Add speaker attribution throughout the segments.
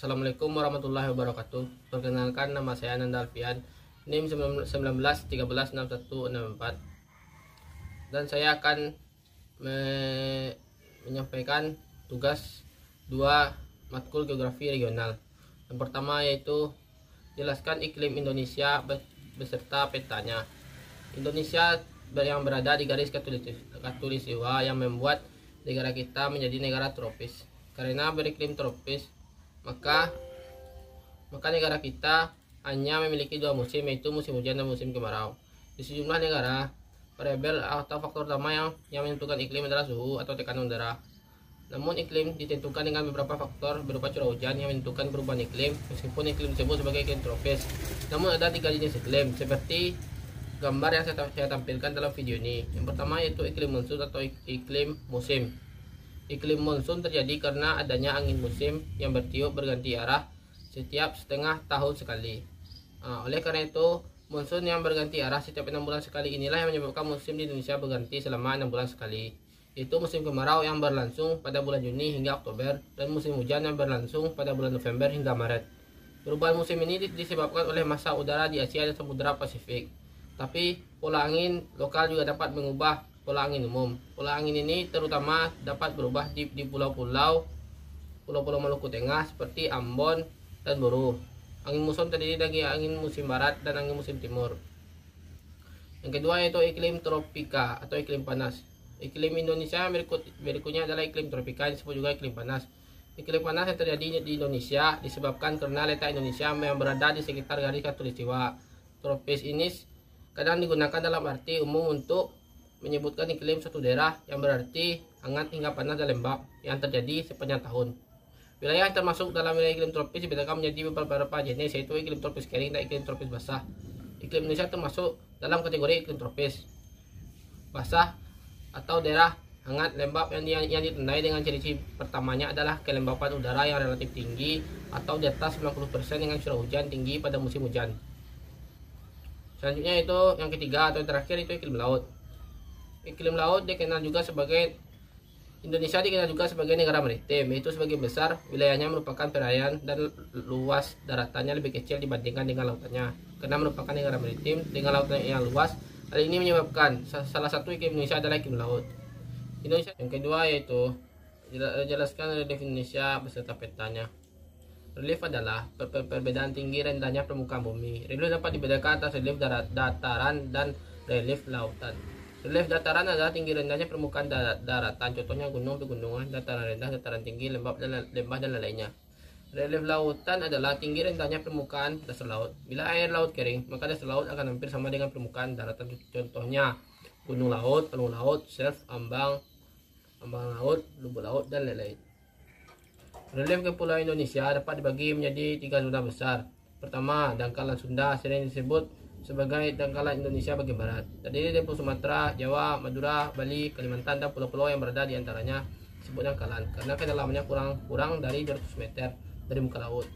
Speaker 1: Assalamualaikum warahmatullahi wabarakatuh. Perkenalkan, nama saya Nanda Alfian, NIM 19136164, dan saya akan menyampaikan tugas 2 matkul geografi regional. Yang pertama yaitu jelaskan iklim Indonesia beserta petanya. Indonesia yang berada di garis khatulistiwa yang membuat negara kita menjadi negara tropis. Karena beriklim tropis, maka negara kita hanya memiliki 2 musim, yaitu musim hujan dan musim kemarau. Di sejumlah negara, variabel atau faktor utama yang menentukan iklim adalah suhu atau tekanan udara. Namun iklim ditentukan dengan beberapa faktor berupa curah hujan yang menentukan perubahan iklim, meskipun iklim disebut sebagai iklim tropis. Namun ada 3 jenis iklim, seperti gambar yang saya tampilkan dalam video ini. Yang pertama yaitu iklim monsun atau iklim musim. Iklim monsun terjadi karena adanya angin musim yang bertiup berganti arah setiap setengah tahun sekali. Oleh karena itu, monsun yang berganti arah setiap 6 bulan sekali inilah yang menyebabkan musim di Indonesia berganti selama 6 bulan sekali. Itu musim kemarau yang berlangsung pada bulan Juni hingga Oktober, dan musim hujan yang berlangsung pada bulan November hingga Maret. Perubahan musim ini disebabkan oleh massa udara di Asia dan Samudra Pasifik. Tapi pola angin lokal juga dapat mengubah pola angin umum. Pola angin ini terutama dapat berubah di pulau-pulau Maluku Tengah seperti Ambon dan Buru. Angin muson terdiri dari angin musim barat dan angin musim timur. Yang kedua yaitu iklim tropika atau iklim panas. Iklim Indonesia berikutnya adalah iklim tropika, disebut juga iklim panas. Iklim panas yang terjadi di Indonesia disebabkan karena letak Indonesia yang berada di sekitar garis khatulistiwa. Tropis ini kadang digunakan dalam arti umum untuk menyebutkan iklim suatu daerah yang berarti hangat hingga panas dan lembab yang terjadi sepanjang tahun. Wilayah yang termasuk dalam wilayah iklim tropis dibedakan menjadi beberapa jenis, yaitu iklim tropis kering dan iklim tropis basah. Iklim Indonesia termasuk dalam kategori iklim tropis basah atau daerah hangat lembab yang ditandai dengan ciri-ciri pertamanya adalah kelembapan udara yang relatif tinggi atau di atas 90% dengan curah hujan tinggi pada musim hujan. Selanjutnya itu yang ketiga atau yang terakhir itu iklim laut. Iklim laut Indonesia dikenal juga sebagai negara maritim, yaitu sebagian besar wilayahnya merupakan perairan dan luas daratannya lebih kecil dibandingkan dengan lautannya. Karena merupakan negara maritim dengan lautan yang luas, hal ini menyebabkan salah satu iklim Indonesia adalah iklim laut. Indonesia yang kedua yaitu jelaskan relief Indonesia beserta petanya. Relief adalah perbedaan tinggi rendahnya permukaan bumi. Relief dapat dibedakan atas relief dataran dan relief lautan. Relief dataran adalah tinggi rendahnya permukaan daratan, contohnya gunung, pegunungan, dataran rendah, dataran tinggi, lembah dan lainnya. Relief lautan adalah tinggi rendahnya permukaan dasar laut. Bila air laut kering, maka dasar laut akan hampir sama dengan permukaan daratan, contohnya gunung laut, palung laut, shelf, ambang laut, lubuk laut, dan lain-lain. Relief kepulauan Indonesia dapat dibagi menjadi 3 zona besar. Pertama, dangkalan Sunda, sering disebut sebagai dangkalan Indonesia bagian barat, terdiri dari Pulau Sumatera, Jawa, Madura, Bali, Kalimantan, dan pulau-pulau yang berada di antaranya disebut dangkalan karena kedalamannya kurang dari 200 meter dari muka laut.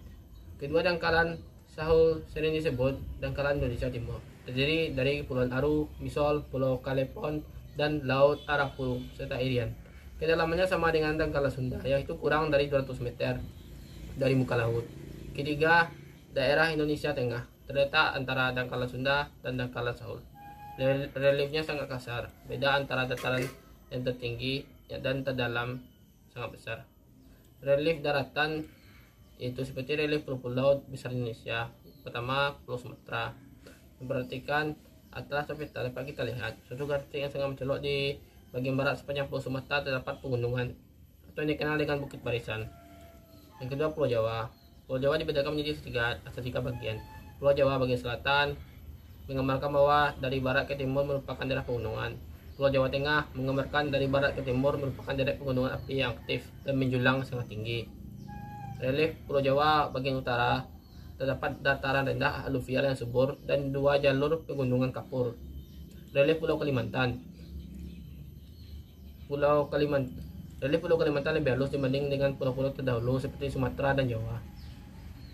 Speaker 1: Kedua, dangkalan Sahul sering disebut dangkalan Indonesia Timur, terdiri dari Kepulauan Aru, Misol, Pulau Kalepon, dan Laut Arapu serta Irian. Kedalamannya sama dengan dangkalan Sunda, yaitu kurang dari 200 meter dari muka laut. Ketiga, daerah Indonesia Tengah terletak antara dangkalan Sunda dan dangkalan Sahul. Reliefnya sangat kasar, beda antara dataran yang tertinggi dan terdalam sangat besar. Relief daratan itu seperti relief pulau besar Indonesia. Pertama, Pulau Sumatera. Memperhatikan atlas peta dapat kita lihat suatu garis yang sangat mencolok di bagian barat sepanjang Pulau Sumatera terdapat pegunungan atau yang dikenal dengan Bukit Barisan. Yang kedua, Pulau Jawa. Pulau Jawa dibedakan menjadi tiga bagian. Pulau Jawa bagian selatan menggambarkan bahwa dari barat ke timur merupakan daerah pegunungan. Pulau Jawa Tengah menggambarkan dari barat ke timur merupakan daerah pegunungan api yang aktif dan menjulang sangat tinggi. Relief Pulau Jawa bagian utara terdapat dataran rendah aluvial yang subur dan 2 jalur pegunungan kapur. Relief Pulau Kalimantan. Relief Pulau Kalimantan lebih halus dibanding dengan pulau-pulau terdahulu seperti Sumatera dan Jawa.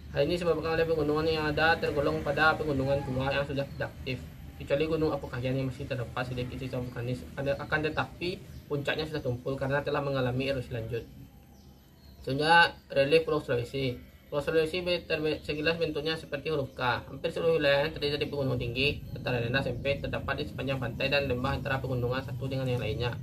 Speaker 1: Hal ini disebabkan oleh pegunungan yang ada tergolong pada pegunungan tua yang sudah tidak aktif, kecuali Gunung Apokahian yang masih terdapat sedikit sisa vulkanis, akan tetapi puncaknya sudah tumpul karena telah mengalami erosi lanjut. Selanjutnya, relief Pulau Sulawesi. Pulau Sulawesi sekilas bentuknya seperti huruf K. Hampir seluruh wilayahnya terdiri dari pegunungan tinggi, dataran rendah, sempit, terdapat di sepanjang pantai dan lembah antara pegunungan satu dengan yang lainnya.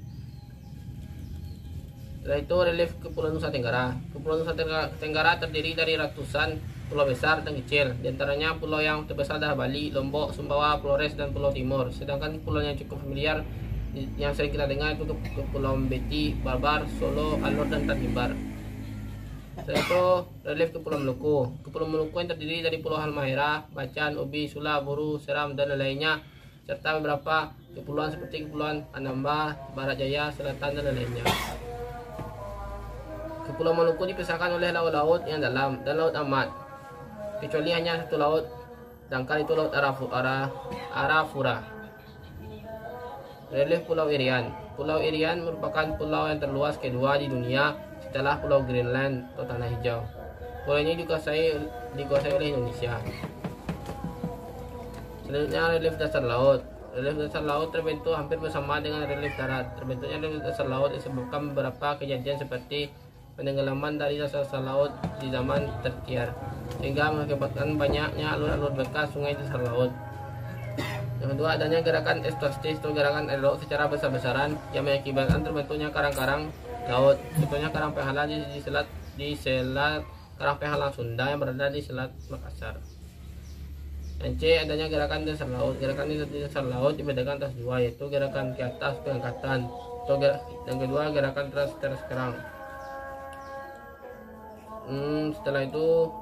Speaker 1: Setelah itu relief Kepulauan Nusa Tenggara. Kepulauan Nusa Tenggara terdiri dari ratusan pulau besar dan kecil. Di antaranya pulau yang terbesar adalah Bali, Lombok, Sumbawa, Flores, dan Pulau Timur. Sedangkan pulau yang cukup familiar yang sering kita dengar itu Kepulauan Beti, Barbar, Solo, Alor, dan Tanimbar. Setelah itu relief Kepulauan Maluku. Kepulauan Maluku yang terdiri dari Pulau Halmahera, Bacan, Ubi, Sula, Buru, Seram, dan lainnya, serta beberapa kepulauan seperti Kepulauan Anambas, Barat Jaya, Selatan, dan lainnya. Kepulauan Maluku dipisahkan oleh laut-laut yang dalam dan laut amat, kecuali hanya satu laut, sedangkan itu laut Arafura. Relief Pulau Irian. Pulau Irian merupakan pulau yang terluas kedua di dunia setelah Pulau Greenland atau Tanah Hijau. Pulau ini dikuasai oleh Indonesia. Selanjutnya relief dasar laut. Relief dasar laut terbentuk hampir bersama dengan relief darat. Terbentuknya relief dasar laut disebabkan beberapa kejadian seperti penenggelaman dari dasar laut di zaman tertiar, sehingga mengakibatkan banyaknya alur-alur bekas sungai dasar laut. Yang kedua, adanya gerakan estuastis atau gerakan air laut secara besar-besaran yang mengakibatkan terbentuknya karang-karang laut. Contohnya karang Pehala di selat Karang Pehala Sunda yang berada di Selat Makassar. Yang C, adanya gerakan dasar laut. Gerakan di dasar laut dibedakan atas dua, yaitu gerakan ke atas pengangkatan atau yang kedua gerakan teras kerang. Setelah itu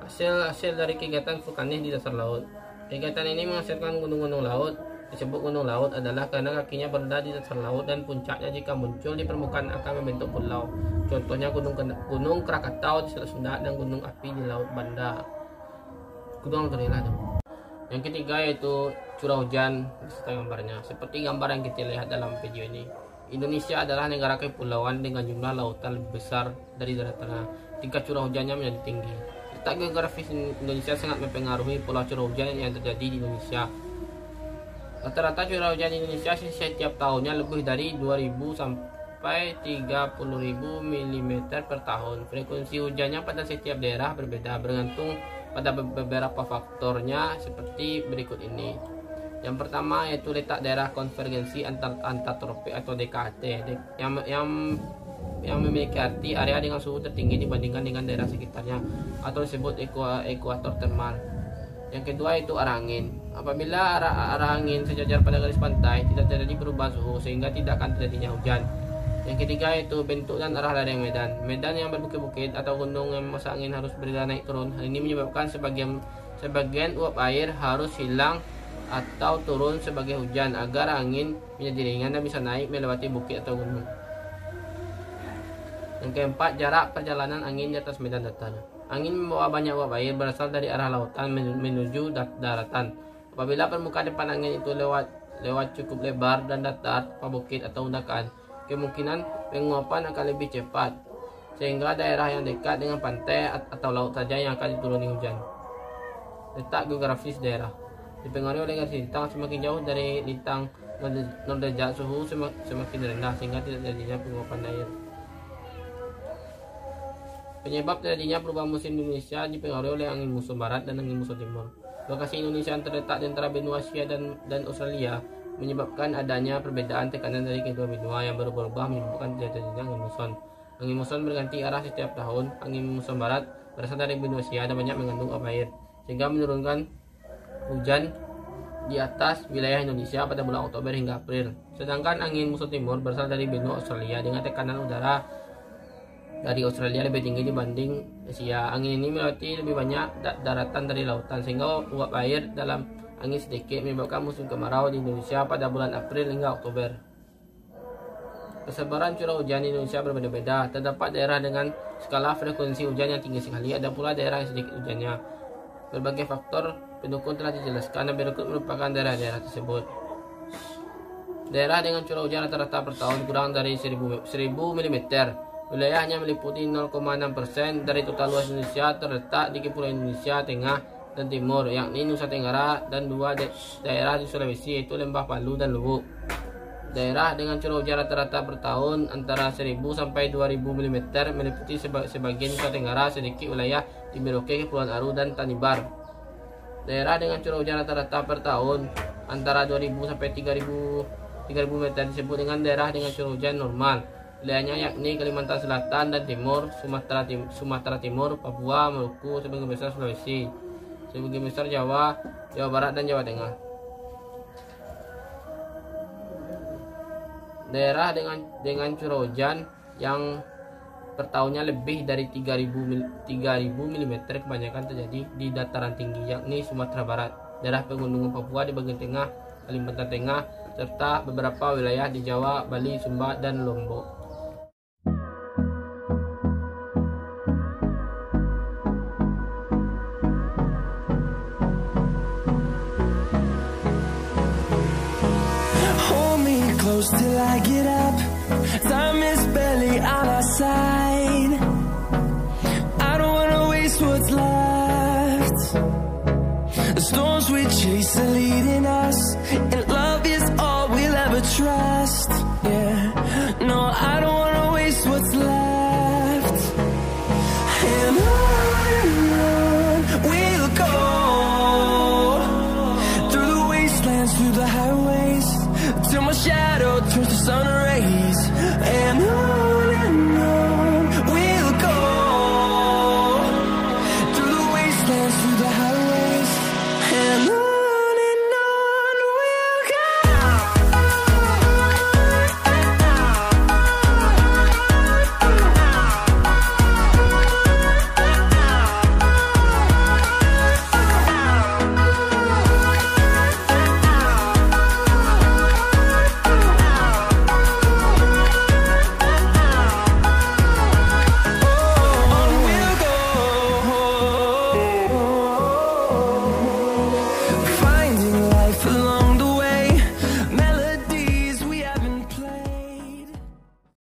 Speaker 1: hasil dari kegiatan vulkanis di dasar laut. Kegiatan ini menghasilkan gunung-gunung laut. Disebut gunung laut adalah karena kakinya berada di dasar laut dan puncaknya jika muncul di permukaan akan membentuk pulau. Contohnya Gunung Krakatau di Selat Sunda dan Gunung Api di Laut Banda. Gunung Terilah. Yang ketiga yaitu curah hujan beserta gambarnya. Seperti gambar yang kita lihat dalam video ini. Indonesia adalah negara kepulauan dengan jumlah lautan lebih besar dari daratan. Tingkat curah hujannya menjadi tinggi. Letak geografis Indonesia sangat mempengaruhi pola curah hujan yang terjadi di Indonesia. Rata-rata curah hujan di Indonesia setiap tahunnya lebih dari 2.000 sampai 30.000 mm per tahun. Frekuensi hujannya pada setiap daerah berbeda bergantung pada beberapa faktornya seperti berikut ini. Yang pertama yaitu letak daerah konvergensi antar tropik atau DKT yang memiliki arti area dengan suhu tertinggi dibandingkan dengan daerah sekitarnya atau disebut ekuator termal. Yang kedua itu arah angin. Apabila arah angin sejajar pada garis pantai, tidak terjadi perubahan suhu sehingga tidak akan terjadinya hujan. Yang ketiga itu bentuk dan arah lereng medan. Medan yang berbukit-bukit atau gunung yang masa angin harus bergerak naik turun. Hal ini menyebabkan sebagian uap air harus hilang atau turun sebagai hujan agar angin menjadi ringan dan bisa naik melewati bukit atau gunung. Yang keempat, jarak perjalanan angin di atas medan datar. Angin membawa banyak uap air berasal dari arah lautan menuju daratan. Apabila permukaan depan angin itu lewat cukup lebar dan datar, bukit atau hundakan, kemungkinan penguapan akan lebih cepat, sehingga daerah yang dekat dengan pantai atau laut saja yang akan dituruni hujan. Letak geografis daerah dipengaruhi oleh garis lintang. Semakin jauh dari lintang 0 derajat, suhu semakin rendah sehingga tidak terjadinya penguapan air. Penyebab terjadinya perubahan musim di Indonesia dipengaruhi oleh angin muson barat dan angin muson timur. Lokasi Indonesia yang terletak di antara benua Asia dan Australia menyebabkan adanya perbedaan tekanan dari kedua benua yang berubah-ubah menyebabkan terjadinya angin muson. Angin muson berganti arah setiap tahun. Angin muson barat berasal dari benua Asia dan banyak mengandung uap air sehingga menurunkan hujan di atas wilayah Indonesia pada bulan Oktober hingga April. Sedangkan angin muson timur berasal dari benua Australia dengan tekanan udara dari Australia lebih tinggi dibanding Asia. Angin ini melewati lebih banyak daratan dari lautan sehingga uap air dalam angin sedikit menyebabkan musim kemarau di Indonesia pada bulan April hingga Oktober. Persebaran curah hujan di Indonesia berbeda-beda. Terdapat daerah dengan skala frekuensi hujan yang tinggi sekali, ada pula daerah yang sedikit hujannya. Berbagai faktor pendukung telah dijelaskan dan berikut merupakan daerah-daerah tersebut. Daerah dengan curah hujan rata-rata per tahun kurang dari 1000 mm. Wilayahnya meliputi 0,6% dari total luas Indonesia, terletak di Kepulauan Indonesia Tengah dan Timur, yakni Nusa Tenggara dan dua daerah di Sulawesi, yaitu Lembah Palu dan Luwuk. Daerah dengan curah hujan rata-rata per tahun antara 1000 sampai 2000 mm meliputi sebagian Nusa Tenggara, sedikit wilayah di Merauke, Kepulauan Aru, dan Tanimbar. Daerah dengan curah hujan rata-rata per tahun antara 2000 sampai 3000 mm disebut dengan daerah dengan curah hujan normal. Wilayahnya yakni Kalimantan Selatan dan Timur, Sumatera Timur, Papua, Maluku, sebagian besar Sulawesi, sebagian besar Jawa Barat, dan Jawa Tengah. Daerah dengan curah hujan yang per tahunnya lebih dari 3000 mm kebanyakan terjadi di dataran tinggi, yakni Sumatera Barat, daerah pegunungan Papua di bagian tengah, Kalimantan Tengah, serta beberapa wilayah di Jawa, Bali, Sumba, dan Lombok.
Speaker 2: Till I get up, time is barely on our side. I don't wanna waste what's left. The storms we chase are leading us, and love is all we'll ever trust. Yeah, no, I don't wanna waste what's left. And on we'll go, through the wastelands, through the highways, till my shadow turns to sun rays. And